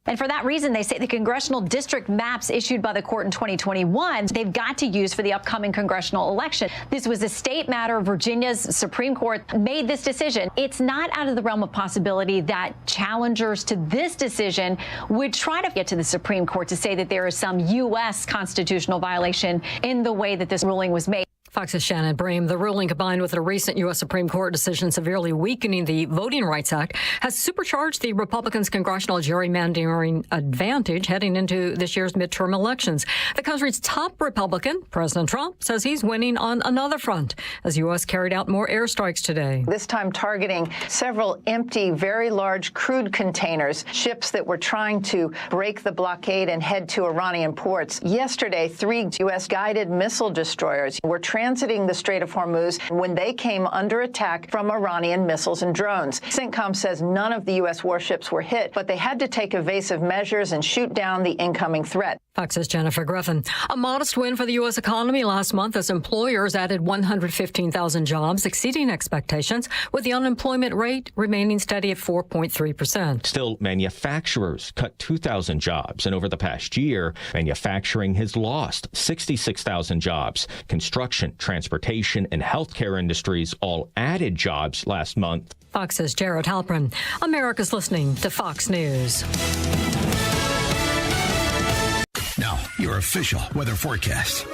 And for that reason, they say the congressional district maps issued by the court in 2021, they've got to use for the upcoming congressional election. This was a state matter. Virginia's Supreme Court made this decision. It's not out of the realm of possibility that challengers to this decision would try to get to the Supreme Court to say that there is some U.S. constitutional violation in the way that this ruling was made. Fox's Shannon Bream. The ruling, combined with a recent U.S. Supreme Court decision severely weakening the Voting Rights Act, has supercharged the Republicans' congressional gerrymandering advantage heading into this year's midterm elections. The country's top Republican, President Trump, says he's winning on another front as U.S. carried out more airstrikes today. This time targeting several empty, very large crude containers, ships that were trying to break the blockade and head to Iranian ports. Yesterday, 3 U.S. guided missile destroyers were transiting the Strait of Hormuz when they came under attack from Iranian missiles and drones. CENTCOM says none of the U.S. warships were hit, but they had to take evasive measures and shoot down the incoming threat. Fox's Jennifer Griffin. A modest win for the U.S. economy last month as employers added 115,000 jobs, exceeding expectations, with the unemployment rate remaining steady at 4.3%. Still, manufacturers cut 2,000 jobs, and over the past year, manufacturing has lost 66,000 jobs. Construction, transportation, and healthcare industries all added jobs last month. Fox's Jared Halpern. America's listening to Fox News. Now, your official weather forecast.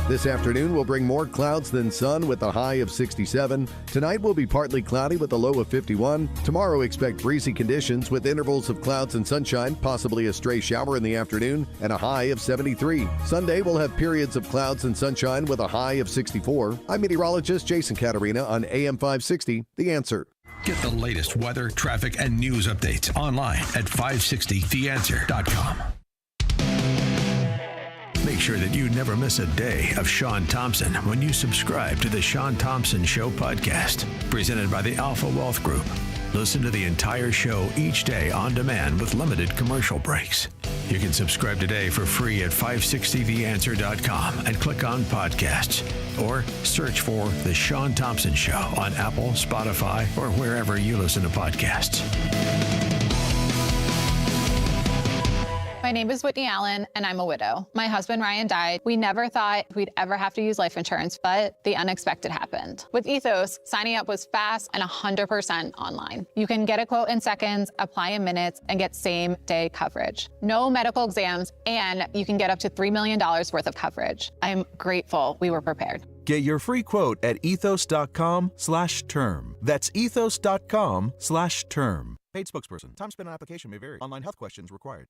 This afternoon will bring more clouds than sun with a high of 67. Tonight will be partly cloudy with a low of 51. Tomorrow expect breezy conditions with intervals of clouds and sunshine, possibly a stray shower in the afternoon, and a high of 73. Sunday will have periods of clouds and sunshine with a high of 64. I'm meteorologist Jason Caterina on AM 560, The Answer. Get the latest weather, traffic, and news updates online at 560theanswer.com. Make sure that you never miss a day of Sean Thompson when you subscribe to the Sean Thompson Show podcast, presented by the Alpha Wealth Group. Listen to the entire show each day on demand with limited commercial breaks. You can subscribe today for free at 560theanswer.com and click on podcasts, or search for The Sean Thompson Show on Apple, Spotify, or wherever you listen to podcasts. My name is Whitney Allen, and I'm a widow. My husband, Ryan, died. We never thought we'd ever have to use life insurance, but the unexpected happened. With Ethos, signing up was fast and 100% online. You can get a quote in seconds, apply in minutes, and get same-day coverage. No medical exams, and you can get up to $3 million worth of coverage. I'm grateful we were prepared. Get your free quote at ethos.com/term. That's ethos.com/term. Paid spokesperson. Time spent on application may vary. Online health questions required.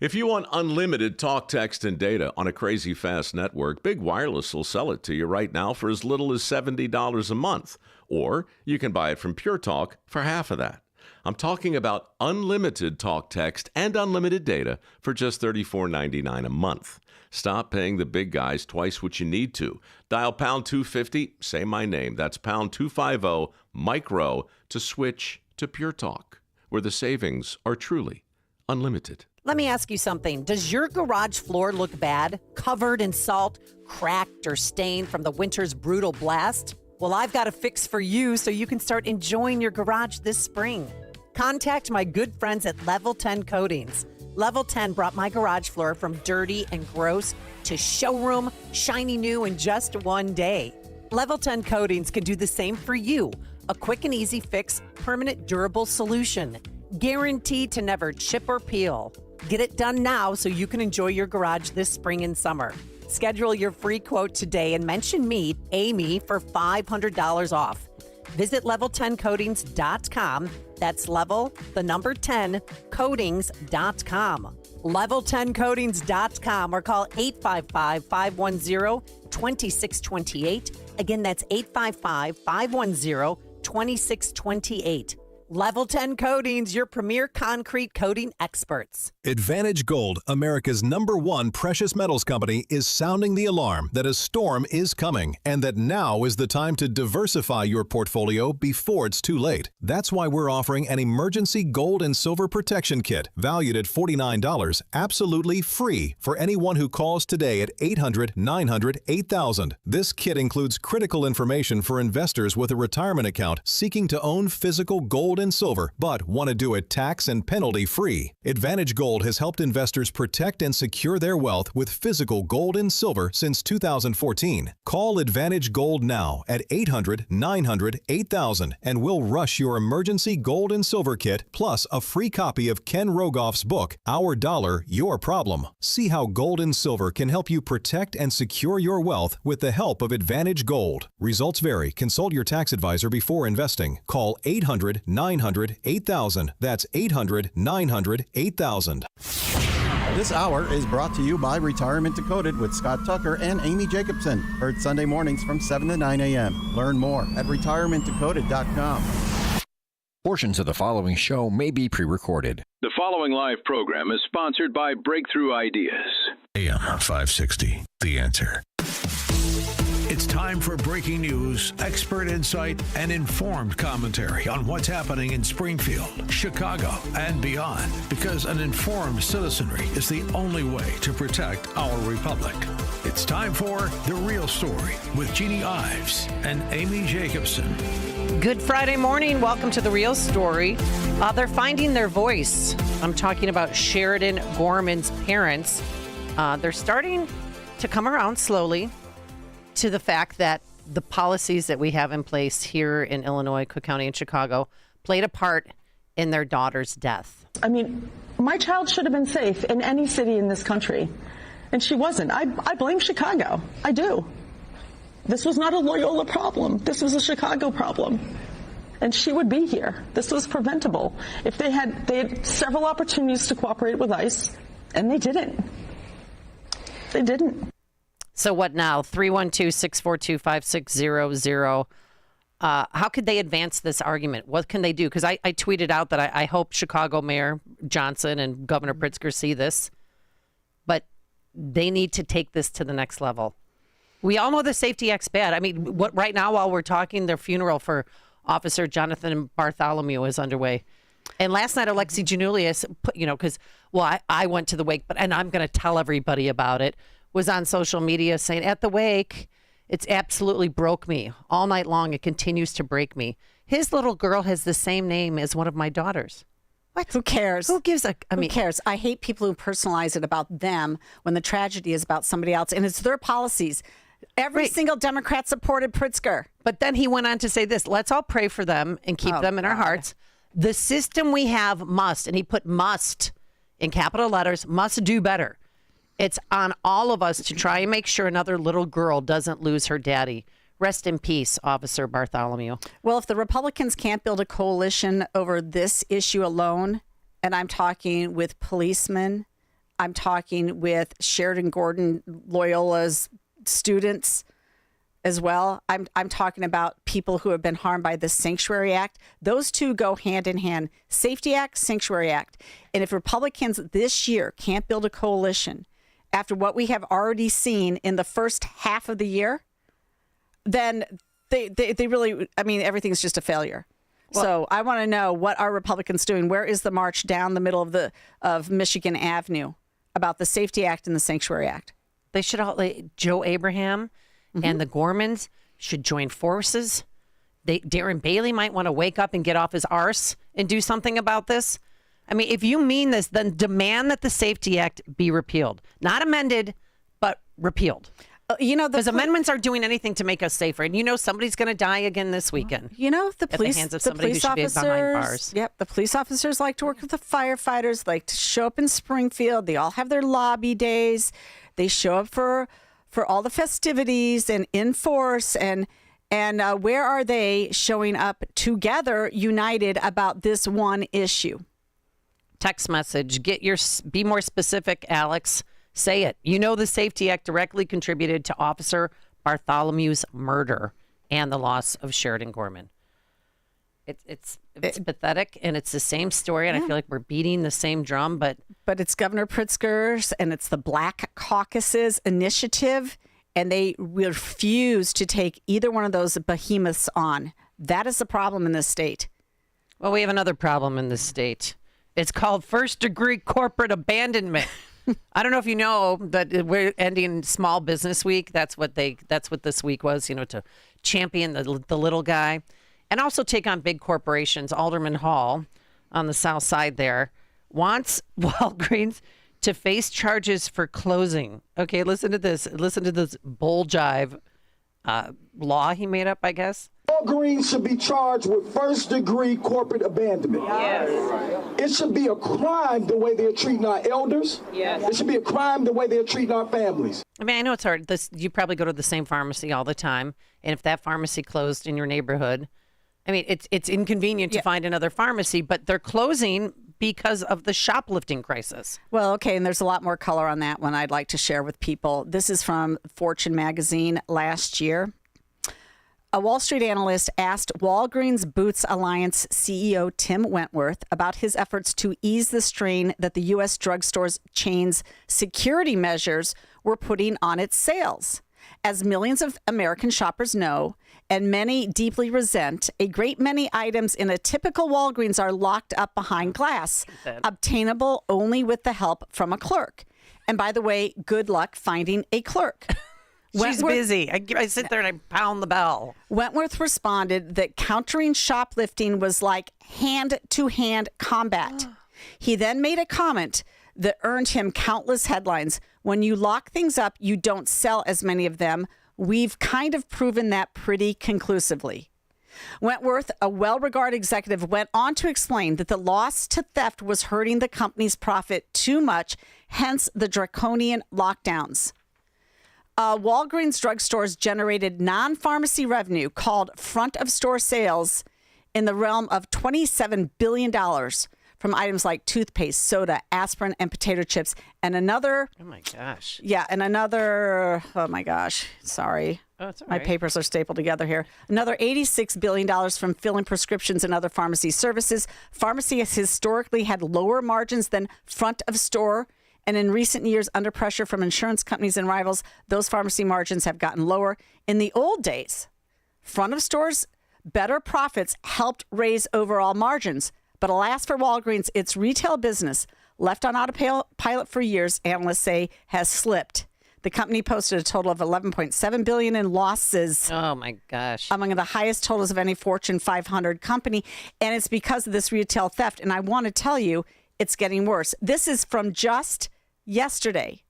If you want unlimited talk, text, and data on a crazy fast network, Big Wireless will sell it to you right now for as little as $70 a month. Or you can buy it from Pure Talk for half of that. I'm talking about unlimited talk, text, and unlimited data for just $34.99 a month. Stop paying the big guys twice what you need to. Dial pound 250, say my name. That's pound 250 micro to switch to Pure Talk, where the savings are truly unlimited. Let me ask you something. Does your garage floor look bad? Covered in salt, cracked, or stained from the winter's brutal blast? Well, I've got a fix for you so you can start enjoying your garage this spring. Contact my good friends at Level 10 Coatings. Level 10 brought my garage floor from dirty and gross to showroom, shiny new in just one day. Level 10 Coatings can do the same for you. A quick and easy fix, permanent durable solution. Guaranteed to never chip or peel. Get it done now so you can enjoy your garage this spring and summer. Schedule your free quote today and mention me, Amy, for $500 off. Visit level10coatings.com. That's level, the number 10, coatings.com. Level10coatings.com or call 855-510-2628. Again, that's 855-510-2628. Level 10 Coatings, your premier concrete coating experts. Advantage Gold, America's #1 precious metals company, is sounding the alarm that a storm is coming and that now is the time to diversify your portfolio before it's too late. That's why we're offering an emergency gold and silver protection kit valued at $49, absolutely free for anyone who calls today at 800-900-8000. This kit includes critical information for investors with a retirement account seeking to own physical gold and silver, but want to do it tax and penalty free. Advantage Gold has helped investors protect and secure their wealth with physical gold and silver since 2014. Call Advantage Gold now at 800-900-8000 and we'll rush your emergency gold and silver kit plus a free copy of Ken Rogoff's book, Our Dollar, Your Problem. See how gold and silver can help you protect and secure your wealth with the help of Advantage Gold. Results vary. Consult your tax advisor before investing. Call 800-900-8000. That's 800-900-8000. This hour is brought to you by Retirement Decoded with Scott Tucker and Amy Jacobson. Heard Sunday mornings from 7 to 9 a.m. Learn more at retirementdecoded.com. Portions of the following show may be pre-recorded. The following live program is sponsored by Breakthrough Ideas. AM 560, The Answer. It's time for breaking news, expert insight, and informed commentary on what's happening in Springfield, Chicago, and beyond. Because an informed citizenry is the only way to protect our republic. It's time for The Real Story with Jeannie Ives and Amy Jacobson. Good Friday morning. Welcome to The Real Story. They're finding their voice. I'm talking about Sheridan Gorman's parents. They're starting to come around slowly to the fact that the policies that we have in place here in Illinois, Cook County, and Chicago played a part in their daughter's death. I mean, my child should have been safe in any city in this country, and she wasn't. I blame Chicago. I do. This was not a Loyola problem. This was a Chicago problem. And she would be here. This was preventable. If they had several opportunities to cooperate with ICE, and they didn't. They didn't. So what now? 312-642-5600. How could they advance this argument? What can they do? Because I tweeted out that I hope Chicago Mayor Johnson and Governor Pritzker see this, but they need to take this to the next level. We all know the Safety Act's bad. I mean, right now while we're talking, their funeral for Officer Jonathan Bartholomew is underway. And last night, Alexi Janulius, because, I went to the wake, and I'm going to tell everybody about it, was on social media saying, at the wake, it's absolutely broke me. All night long, it continues to break me. His little girl has the same name as one of my daughters. What? Who cares? Who gives a... Who cares? I hate people who personalize it about them when the tragedy is about somebody else, and it's their policies. Every single Democrat supported Pritzker. But then he went on to say this, let's all pray for them and keep them in our hearts. The system we have must, and he put must in capital letters, must do better. It's on all of us to try and make sure another little girl doesn't lose her daddy. Rest in peace, Officer Bartholomew. Well, if the Republicans can't build a coalition over this issue alone, and I'm talking with policemen, I'm talking with Sheridan Gordon Loyola's students as well. I'm talking about people who have been harmed by the Sanctuary Act. Those two go hand in hand. Safety Act, Sanctuary Act. And if Republicans this year can't build a coalition after what we have already seen in the first half of the year, then they really, everything's just a failure. Well, so I want to know, what are Republicans doing? Where is the march down the middle of Michigan Avenue about the Safety Act and the Sanctuary Act? They should all, Joe Abraham and the Gormans should join forces. Darren Bailey might want to wake up and get off his arse and do something about this. I mean, if you mean this, then demand that the Safety Act be repealed. Not amended, but repealed. Because amendments aren't doing anything to make us safer. And somebody's going to die again this weekend. The police, at the hands of somebody who should be behind bars. Yep, the police officers like to work with the firefighters, like to show up in Springfield. They all have their lobby days. They show up for all the festivities and in force. And where are they showing up together, united about this one issue? Text message. Be more specific, Alex. Say it. The Safety Act directly contributed to Officer Bartholomew's murder and the loss of Sheridan Gorman. It's pathetic, and it's the same story, and I feel like we're beating the same drum, but it's Governor Pritzker's, and it's the Black Caucus's initiative, and they refuse to take either one of those behemoths on. That is the problem in this state. Well, we have another problem in this state. It's called first-degree corporate abandonment. I don't know if you know that we're ending Small Business Week. That's what this week was, to champion the little guy. and also take on big corporations. Alderman Hall on the south side there wants Walgreens to face charges for closing. Okay, listen to this. Listen to this bull jive law he made up, I guess. Walgreens should be charged with first-degree corporate abandonment. Yes. It should be a crime the way they're treating our elders. Yes. It should be a crime the way they're treating our families. I mean, I know it's hard. You probably go to the same pharmacy all the time, and if that pharmacy closed in your neighborhood, I mean, it's inconvenient to find another pharmacy, but they're closing because of the shoplifting crisis. Well, okay, and there's a lot more color on that one I'd like to share with people. This is from Fortune magazine last year. A Wall Street analyst asked Walgreens Boots Alliance CEO Tim Wentworth about his efforts to ease the strain that the U.S. drugstore chain's security measures were putting on its sales. As millions of American shoppers know, and many deeply resent, a great many items in a typical Walgreens are locked up behind glass, obtainable only with the help from a clerk. And by the way, good luck finding a clerk. She's busy. I sit there and I pound the bell. Wentworth responded that countering shoplifting was like hand-to-hand combat. He then made a comment that earned him countless headlines. When you lock things up, you don't sell as many of them. We've kind of proven that pretty conclusively. Wentworth, a well-regarded executive, went on to explain that the loss to theft was hurting the company's profit too much, hence the draconian lockdowns. Walgreens drugstores generated non-pharmacy revenue called front-of-store sales in the realm of $27 billion from items like toothpaste, soda, aspirin, and potato chips. And another... Oh, my gosh. Yeah, and another... Oh, my gosh. Sorry. Oh, it's all My right. papers are stapled together here. Another $86 billion from filling prescriptions and other pharmacy services. Pharmacy has historically had lower margins than front-of-store. And in recent years, under pressure from insurance companies and rivals, those pharmacy margins have gotten lower. In the old days, front of stores, better profits helped raise overall margins. But alas for Walgreens, its retail business, left on autopilot for years, analysts say, has slipped. The company posted a total of $11.7 billion in losses. Oh, my gosh. Among the highest totals of any Fortune 500 company. And it's because of this retail theft. And I want to tell you, it's getting worse. This is from just yesterday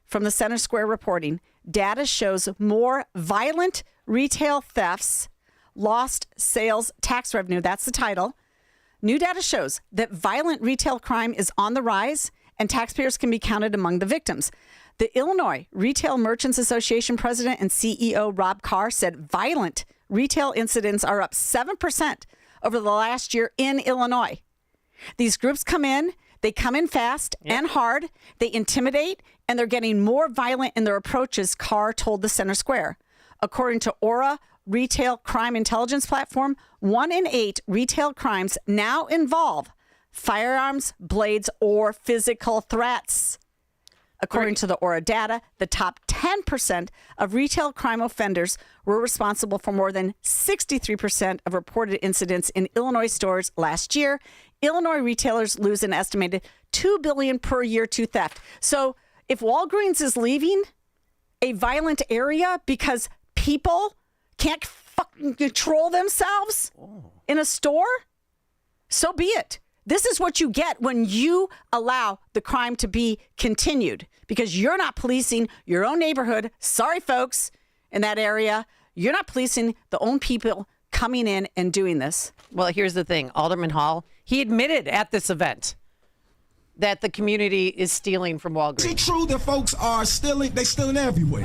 from the Center Square reporting. Data shows more violent retail thefts, lost sales tax revenue. That's the title. New data shows that violent retail crime is on the rise and taxpayers can be counted among the victims. The Illinois Retail Merchants Association president and CEO Rob Carr said violent retail incidents are up 7% over the last year in Illinois. These groups come in, they come in fast and hard, they intimidate, and they're getting more violent in their approaches, Carr told the Center Square. According to Aura Retail Crime Intelligence Platform, 1 in 8 retail crimes now involve firearms, blades, or physical threats. According to the Aura data, the top 10% of retail crime offenders were responsible for more than 63% of reported incidents in Illinois stores last year. Illinois retailers lose an estimated $2 billion per year to theft. So if Walgreens is leaving a violent area because people can't fucking control themselves in a store, so be it. This is what you get when you allow the crime to be continued because you're not policing your own neighborhood. Sorry, folks, in that area. You're not policing the own people coming in and doing this. Well, here's the thing. Alderman Hall, he admitted at this event that the community is stealing from Walgreens. Is it true that folks are stealing? They're stealing everywhere.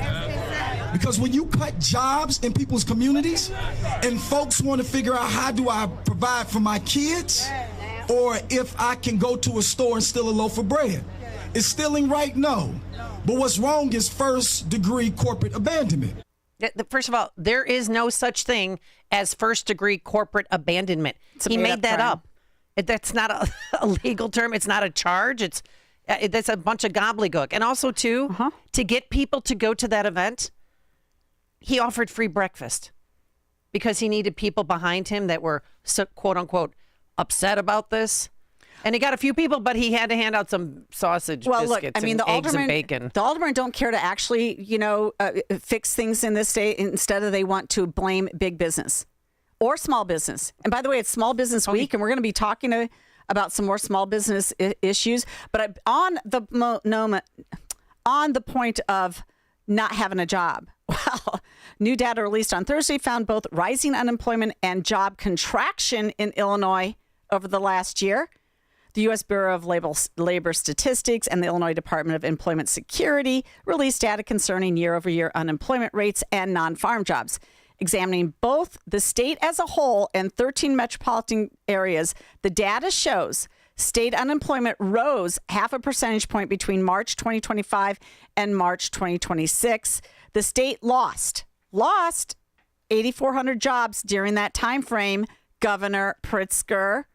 Because when you cut jobs in people's communities and folks want to figure out how do I provide for my kids or if I can go to a store and steal a loaf of bread. Is stealing right? No. But what's wrong is first-degree corporate abandonment. First of all, there is no such thing as first-degree corporate abandonment. He made that up. That's not a legal term. It's not a charge. That's a bunch of gobbledygook. And also, too, to get people to go to that event, he offered free breakfast because he needed people behind him that were, quote-unquote, upset about this. And he got a few people, but he had to hand out some sausage, biscuits, and eggs and bacon. The aldermen don't care to actually, fix things in this state. Instead, they want to blame big business. or small business. And by the way, it's Small Business Week, and we're going to be talking about some more small business issues. But on the point of not having a job, well, new data released on Thursday found both rising unemployment and job contraction in Illinois over the last year. The U.S. Bureau of Labor Statistics and the Illinois Department of Employment Security released data concerning year-over-year unemployment rates and non-farm jobs. Examining both the state as a whole and 13 metropolitan areas, the data shows state unemployment rose 0.5 percentage point between March 2025 and March 2026. The state lost 8,400 jobs during that time frame. Governor Pritzker.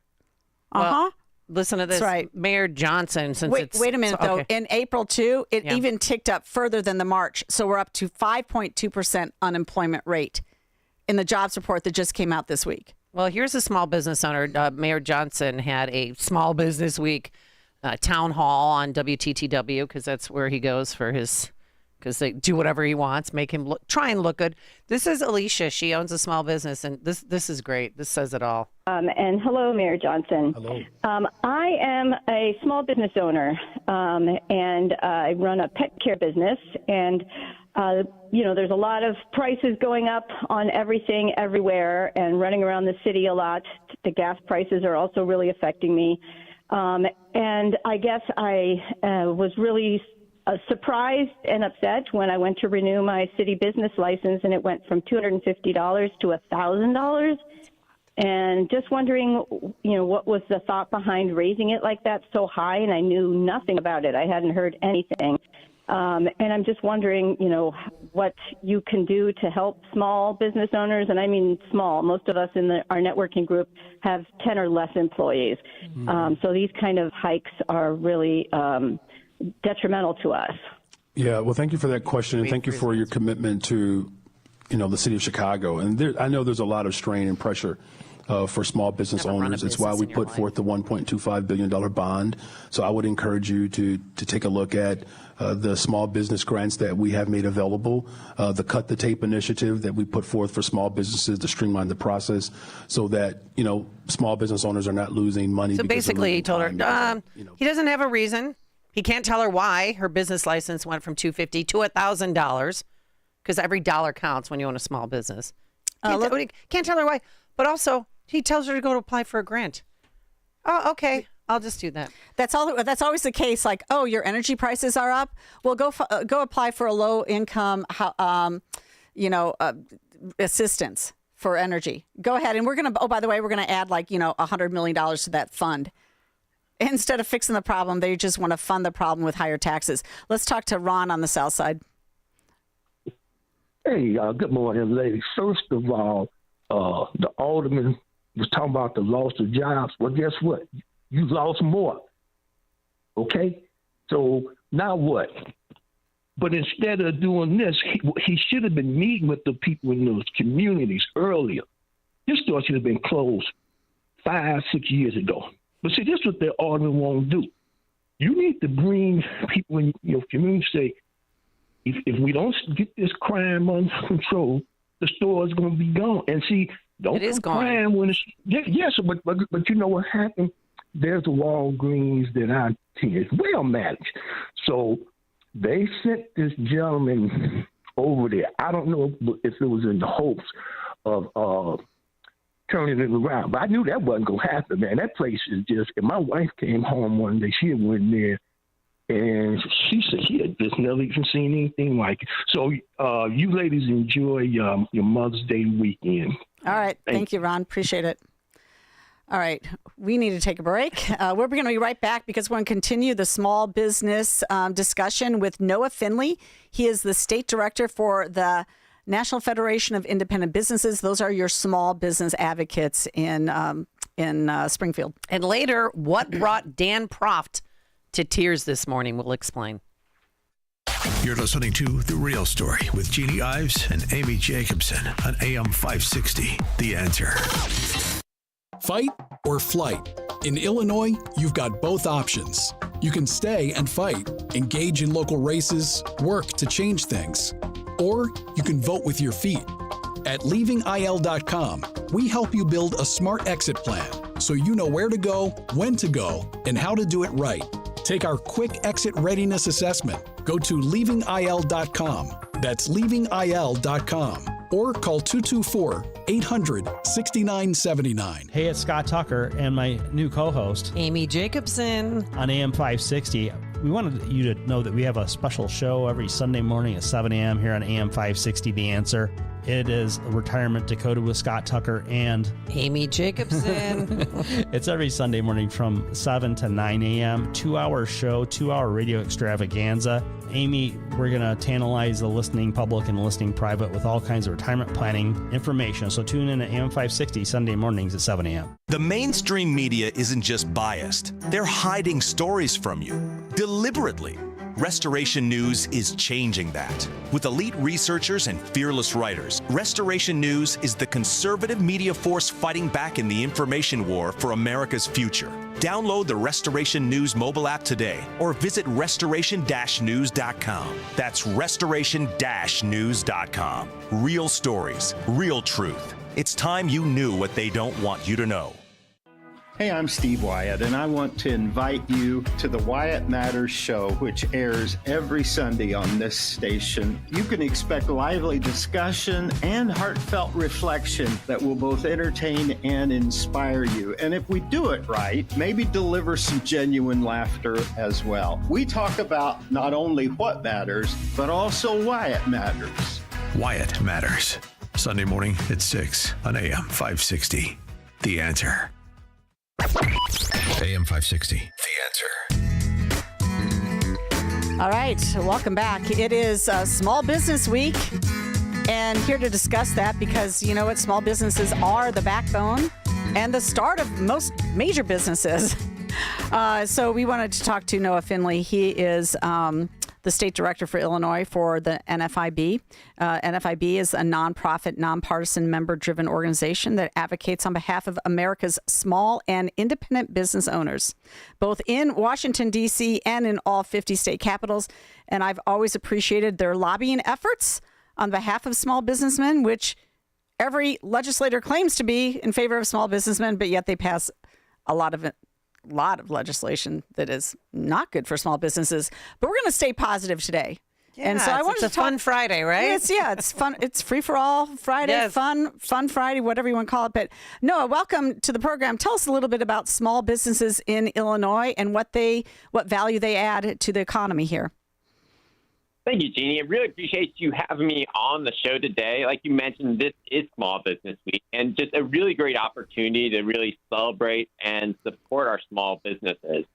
Well, listen to this. That's right. Mayor Johnson, Wait a minute, though. In April, too, it even ticked up further than the March. So we're up to 5.2% unemployment rate in the jobs report that just came out this week. Well, here's a small business owner. Mayor Johnson had a small business week town hall on WTTW because that's where he goes for his, because they do whatever he wants, make him try and look good. This is Alicia. She owns a small business, and this is great. This says it all. And hello, Mayor Johnson. Hello. I am a small business owner, and I run a pet care business, and there's a lot of prices going up on everything everywhere, and running around the city a lot. The gas prices are also really affecting me. And I guess I was really surprised and upset when I went to renew my city business license, and it went from $250 to $1,000. And just wondering, what was the thought behind raising it like that so high? And I knew nothing about it. I hadn't heard anything. And I'm just wondering, what you can do to help small business owners. And I mean small. Most of us in our networking group have 10 or less employees. So these kind of hikes are really detrimental to us. Yeah, well, thank you for that question, and thank you for your commitment to, the city of Chicago. And I know there's a lot of strain and pressure for small business owners. It's why we put forth the $1.25 billion bond. So I would encourage you to take a look at the small business grants that we have made available, the Cut the Tape initiative that we put forth for small businesses to streamline the process so that, small business owners are not losing money. So basically he told her, he doesn't have a reason. He can't tell her why her business license went from $250 to $1,000 because every dollar counts when you own a small business. Can't tell her why. But also, he tells her to go to apply for a grant. Oh, okay. I'll just do that. That's always the case. Like, oh, your energy prices are up. Well, go apply for a low income, assistance for energy. Go ahead, and we're gonna. Oh, by the way, we're gonna add $100 million to that fund. Instead of fixing the problem, they just want to fund the problem with higher taxes. Let's talk to Ron on the south side. Hey, good morning, ladies. First of all, the alderman was talking about the loss of jobs. Well, guess what? You lost more. Okay? So now what? But instead of doing this, he should have been meeting with the people in those communities earlier. This store should have been closed 5-6 years ago. But see, this is what the alderman won't do. You need to bring people in your community, say, if we don't get this crime under control, the store is going to be gone. And see, don't crime when it's yes, but you know what happened? There's a Walgreens that I think is well managed. So they sent this gentleman over there. I don't know if it was in the hopes of turning it around, but I knew that wasn't going to happen, man. That place is just, and my wife came home one day, she went there, and she said she had just never even seen anything like it. So you ladies enjoy your Mother's Day weekend. All right. Thank you, Ron. Appreciate it. All right. We need to take a break. We're going to be right back because we're going to continue the small business discussion with Noah Finley. He is the state director for the National Federation of Independent Businesses. Those are your small business advocates in Springfield. And later, what brought Dan Proft to tears this morning? We'll explain. You're listening to The Real Story with Jeannie Ives and Amy Jacobson on AM 560. The Answer. Fight or flight? In Illinois, you've got both options. You can stay and fight, engage in local races, work to change things, or you can vote with your feet. At leavingil.com, we help you build a smart exit plan so you know where to go, when to go, and how to do it right. Take our quick exit readiness assessment. Go to leavingil.com. That's leavingil.com. Or call 224-800-6979. Hey, it's Scott Tucker and my new co-host, Amy Jacobson, on AM 560. We wanted you to know that we have a special show every Sunday morning at 7 a.m. here on AM 560, The Answer. It is Retirement Decoded with Scott Tucker and Amy Jacobson. It's every Sunday morning from 7 to 9 a.m. 2-hour show, 2-hour radio extravaganza. Amy, we're going to tantalize the listening public and the listening private with all kinds of retirement planning information. So tune in at AM 560 Sunday mornings at 7 a.m. The mainstream media isn't just biased. They're hiding stories from you deliberately. Restoration News is changing that. With elite researchers and fearless writers, Restoration News is the conservative media force fighting back in the information war for America's future. Download the Restoration News mobile app today or visit restoration-news.com. That's restoration-news.com. Real stories, real truth. It's time you knew what they don't want you to know. Hey, I'm Steve Wyatt, and I want to invite you to the Wyatt Matters Show, which airs every Sunday on this station. You can expect lively discussion and heartfelt reflection that will both entertain and inspire you. And if we do it right, maybe deliver some genuine laughter as well. We talk about not only what matters, but also why it matters. Wyatt Matters. Sunday morning at 6 on AM 560. The Answer. AM 560. The Answer. All right, welcome back. It is Small Business Week, and here to discuss that because you know what? Small businesses are the backbone and the start of most major businesses. So we wanted to talk to Noah Finley. He is the state director for Illinois for the NFIB. NFIB is a nonprofit, nonpartisan, member-driven organization that advocates on behalf of America's small and independent business owners, both in Washington, D.C. and in all 50 state capitals. And I've always appreciated their lobbying efforts on behalf of small businessmen, which every legislator claims to be in favor of small businessmen, but yet they pass a lot of legislation that is not good for small businesses. But we're going to stay positive today. Yeah, and so I wanted it's a fun Friday, right? It's fun. It's free for all Friday, yes. fun Friday, whatever you want to call it. But Noah, welcome to the program. Tell us a little bit about small businesses in Illinois and what value they add to the economy here. Thank you, Jeannie. I really appreciate you having me on the show today. Like you mentioned, this is Small Business Week, and just a really great opportunity to really celebrate and support our small businesses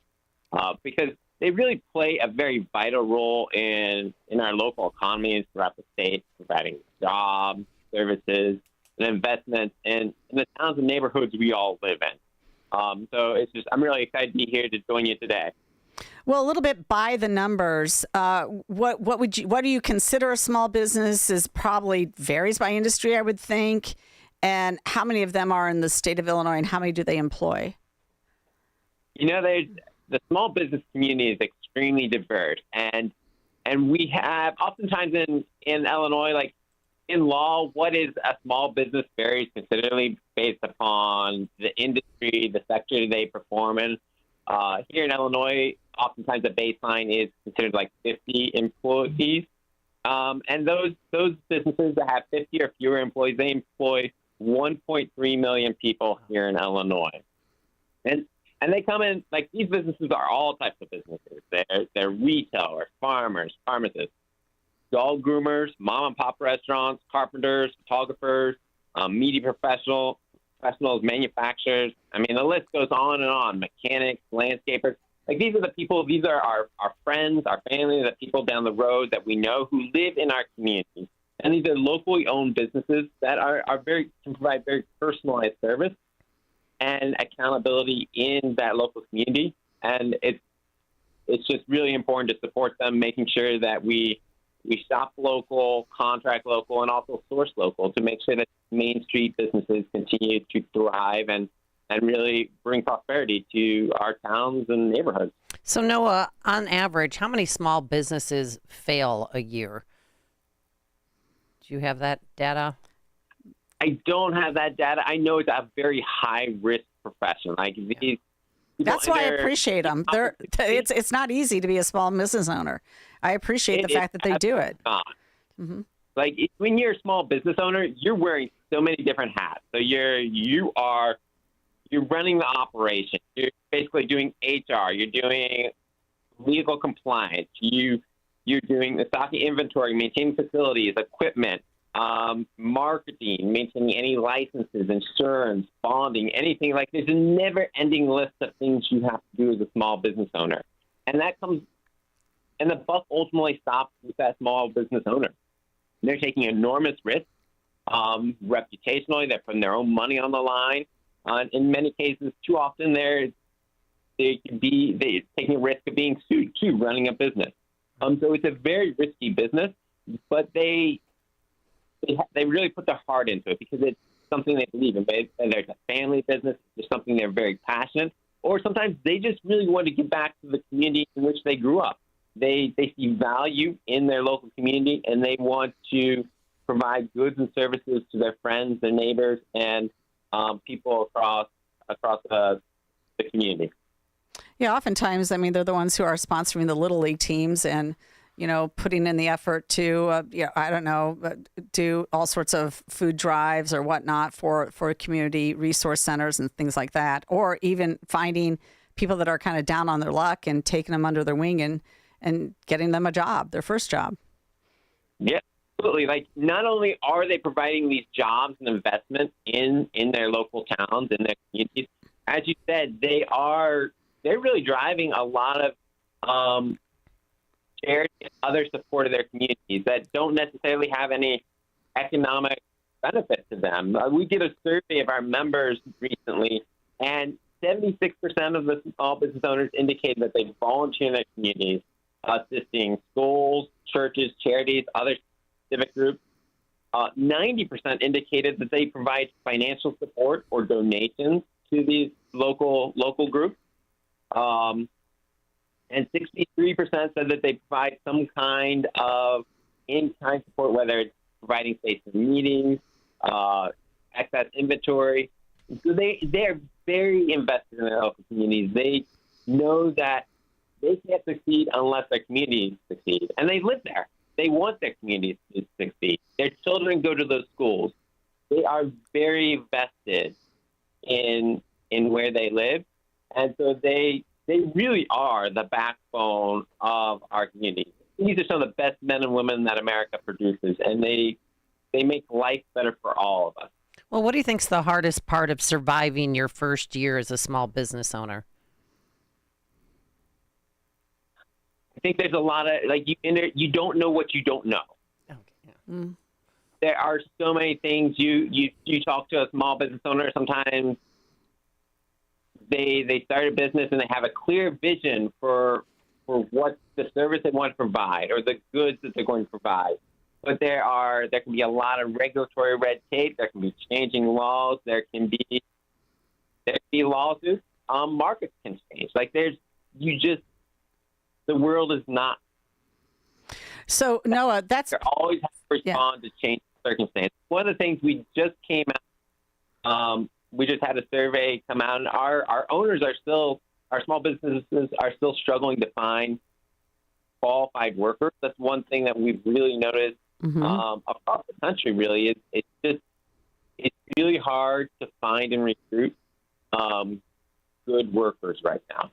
because they really play a very vital role in our local economies throughout the state, providing jobs, services, and investments in the towns and neighborhoods we all live in. So I'm really excited to be here to join you today. Well, a little bit by the numbers. What do you consider a small business? Is probably varies by industry, I would think. And how many of them are in the state of Illinois, and how many do they employ? You know, the small business community is extremely diverse, and we have oftentimes in Illinois, like in law, what is a small business varies considerably based upon the industry, the sector they perform in. Here in Illinois, oftentimes the baseline is considered like 50 employees. And those businesses that have 50 or fewer employees, they employ 1.3 million people here in Illinois. And they come in, like these businesses are all types of businesses. They're retailers, farmers, pharmacists, dog groomers, mom and pop restaurants, carpenters, photographers, media professionals, manufacturers. I mean, the list goes on and on. Mechanics, landscapers. Like these are the people, these are our friends, our family, the people down the road that we know who live in our community. And these are locally owned businesses that can provide very personalized service and accountability in that local community. And it's just really important to support them, making sure that we shop local, contract local, and also source local to make sure that Main Street businesses continue to thrive and really bring prosperity to our towns and neighborhoods. So, Noah, on average, how many small businesses fail a year? Do you have that data? I don't have that data. I know it's a very high risk profession. Like these. That's why I appreciate them. It's not easy to be a small business owner. I appreciate the fact that they do it. Mm-hmm. Like when you're a small business owner, you're wearing so many different hats. So you're running the operation. You're basically doing HR. You're doing legal compliance. You're doing the stocking inventory, maintaining facilities, equipment, marketing, maintaining any licenses, insurance, bonding, anything. Like there's a never-ending list of things you have to do as a small business owner, and the buck ultimately stops with that small business owner. They're taking enormous risks, reputationally. They're putting their own money on the line. In many cases, too often they're taking a risk of being sued too, running a business. So it's a very risky business, but they really put their heart into it because it's something they believe in. Whether it's a family business, it's something they're very passionate, or sometimes they just really want to give back to the community in which they grew up. They see value in their local community, and they want to provide goods and services to their friends, their neighbors, and people across the community. Yeah, oftentimes, I mean, they're the ones who are sponsoring the Little League teams and, putting in the effort to, do all sorts of food drives or whatnot for community resource centers and things like that, or even finding people that are kind of down on their luck and taking them under their wing and getting them a job, their first job. Yeah, absolutely. Like not only are they providing these jobs and investments in their local towns and their communities, as you said, they're really driving a lot of charity and other support of their communities that don't necessarily have any economic benefit to them. We did a survey of our members recently, and 76% of the small business owners indicated that they volunteer in their communities, assisting schools, churches, charities, other civic groups. 90% indicated that they provide financial support or donations to these local groups. And 63% said that they provide some kind of in-kind support, whether it's providing space for meetings, excess inventory. So they're very invested in their local communities. They know that they can't succeed unless their communities succeed. And they live there. They want their communities to succeed. Their children go to those schools. They are very vested in where they live. And so they really are the backbone of our community. These are some of the best men and women that America produces, and they make life better for all of us. Well, what do you think's the hardest part of surviving your first year as a small business owner? I think there's a lot of you don't know what you don't know. Okay. Yeah. There are so many things. You talk to a small business owner, sometimes they start a business and they have a clear vision for what the service they want to provide or the goods that they're going to provide. But there can be a lot of regulatory red tape. There can be changing laws. There can be lawsuits. Markets can change. The world is not. So Noah, you always have to respond to changing circumstances. One of the things we just came out. We just had a survey come out, and our owners our small businesses are still struggling to find qualified workers. That's one thing that we've really noticed across the country. Really, it's really hard to find and recruit good workers right now.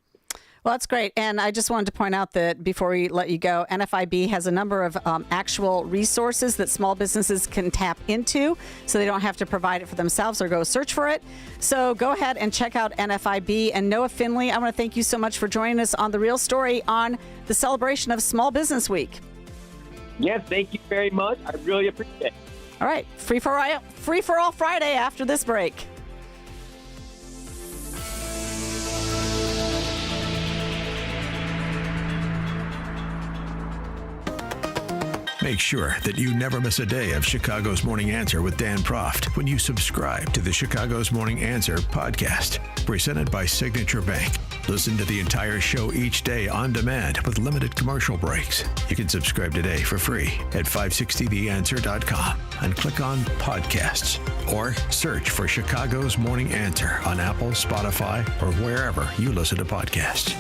Well, that's great. And I just wanted to point out that before we let you go, NFIB has a number of actual resources that small businesses can tap into so they don't have to provide it for themselves or go search for it. So go ahead and check out NFIB. And Noah Finley, I want to thank you so much for joining us on The Real Story on the celebration of Small Business Week. Yes, thank you very much. I really appreciate it. All right. Free for all Friday after this break. Make sure that you never miss a day of Chicago's Morning Answer with Dan Proft when you subscribe to the Chicago's Morning Answer podcast, presented by Signature Bank. Listen to the entire show each day on demand with limited commercial breaks. You can subscribe today for free at 560theanswer.com and click on podcasts or search for Chicago's Morning Answer on Apple, Spotify, or wherever you listen to podcasts.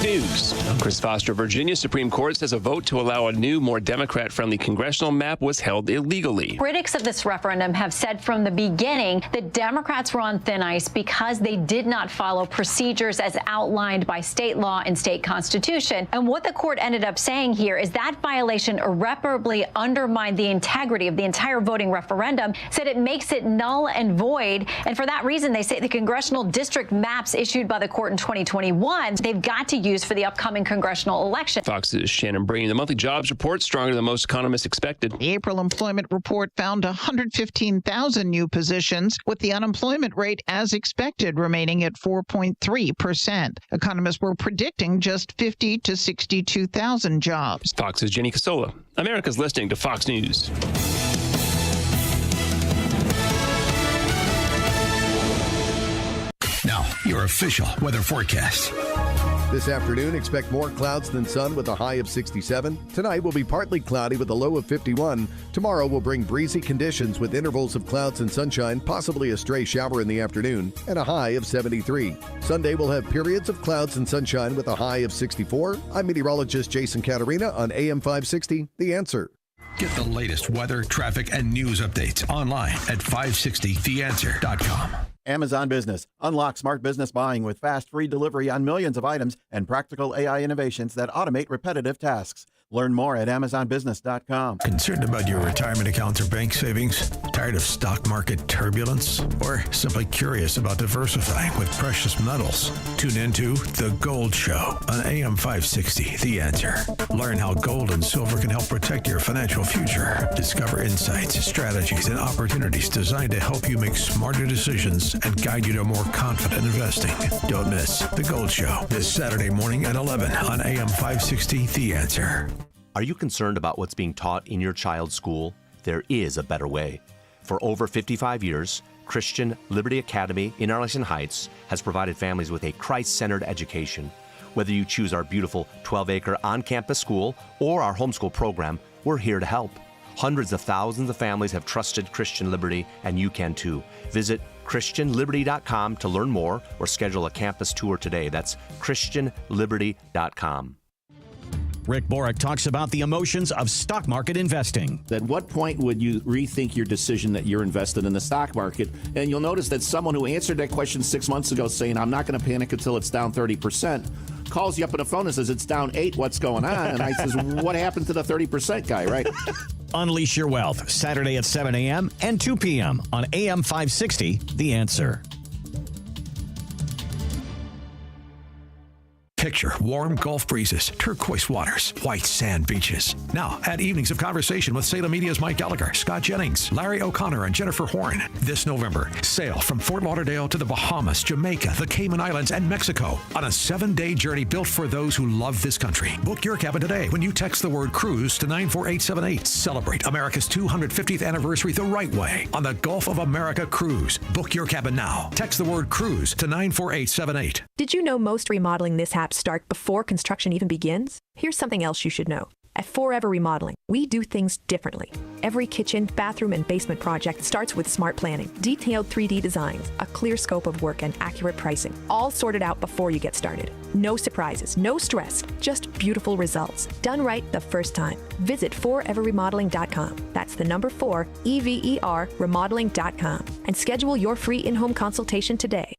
News. I'm Chris Foster. Virginia Supreme Court says a vote to allow a new, more Democrat-friendly congressional map was held illegally. Critics of this referendum have said from the beginning that Democrats were on thin ice because they did not follow procedures as outlined by state law and state constitution. And what the court ended up saying here is that violation irreparably undermined the integrity of the entire voting referendum, said it makes it null and void. And for that reason, they say the congressional district maps issued by the court in 2021, they've got to use for the upcoming congressional election. Fox's Shannon Breen. The monthly jobs report stronger than most economists expected. The April employment report found 115,000 new positions, with the unemployment rate as expected remaining at 4.3%. Economists were predicting just 50 to 62,000 jobs. Fox's Jenny Casola. America's listening to Fox News. Now, your official weather forecast. This afternoon, expect more clouds than sun with a high of 67. Tonight will be partly cloudy with a low of 51. Tomorrow will bring breezy conditions with intervals of clouds and sunshine, possibly a stray shower in the afternoon, and a high of 73. Sunday will have periods of clouds and sunshine with a high of 64. I'm meteorologist Jason Caterina on AM 560, The Answer. Get the latest weather, traffic, and news updates online at 560theanswer.com. Amazon Business. Unlock smart business buying with fast, free delivery on millions of items and practical AI innovations that automate repetitive tasks. Learn more at amazonbusiness.com. Concerned about your retirement accounts or bank savings? Tired of stock market turbulence? Or simply curious about diversifying with precious metals? Tune into The Gold Show on AM 560, The Answer. Learn how gold and silver can help protect your financial future. Discover insights, strategies, and opportunities designed to help you make smarter decisions and guide you to more confident investing. Don't miss The Gold Show this Saturday morning at 11 on AM 560, The Answer. Are you concerned about what's being taught in your child's school? There is a better way. For over 55 years, Christian Liberty Academy in Arlington Heights has provided families with a Christ-centered education. Whether you choose our beautiful 12-acre on-campus school or our homeschool program, we're here to help. Hundreds of thousands of families have trusted Christian Liberty, and you can too. Visit ChristianLiberty.com to learn more or schedule a campus tour today. That's ChristianLiberty.com. Rick Borick talks about the emotions of stock market investing. At what point would you rethink your decision that you're invested in the stock market? And you'll notice that someone who answered that question 6 months ago saying, I'm not going to panic until it's down 30%, calls you up on the phone and says, it's down 8, what's going on? And I says, what happened to the 30% guy, right? Unleash your wealth, Saturday at 7 a.m. and 2 p.m. on AM 560, The Answer. Picture warm Gulf breezes, turquoise waters, white sand beaches. Now, add evenings of conversation with Salem Media's Mike Gallagher, Scott Jennings, Larry O'Connor, and Jennifer Horn. This November, sail from Fort Lauderdale to the Bahamas, Jamaica, the Cayman Islands, and Mexico on a 7-day journey built for those who love this country. Book your cabin today when you text the word cruise to 94878. Celebrate America's 250th anniversary the right way on the Gulf of America Cruise. Book your cabin now. Text the word cruise to 94878. Did you know most remodeling mishaps start before construction even begins? Here's something else you should know. At Forever Remodeling, we do things differently. Every kitchen, bathroom, and basement project starts with smart planning, detailed 3D designs, a clear scope of work, and accurate pricing, all sorted out before you get started. No surprises, no stress, just beautiful results, done right the first time. Visit foreverremodeling.com. That's the number 4, EVER, remodeling.com, and schedule your free in-home consultation today.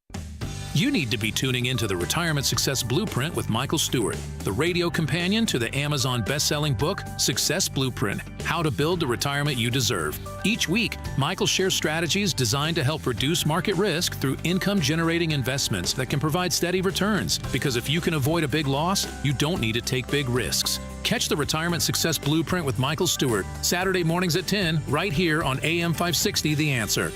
You need to be tuning into the Retirement Success Blueprint with Michael Stewart, the radio companion to the Amazon best-selling book, Success Blueprint, How to Build the Retirement You Deserve. Each week, Michael shares strategies designed to help reduce market risk through income-generating investments that can provide steady returns. Because if you can avoid a big loss, you don't need to take big risks. Catch the Retirement Success Blueprint with Michael Stewart, Saturday mornings at 10, right here on AM 560, The Answer.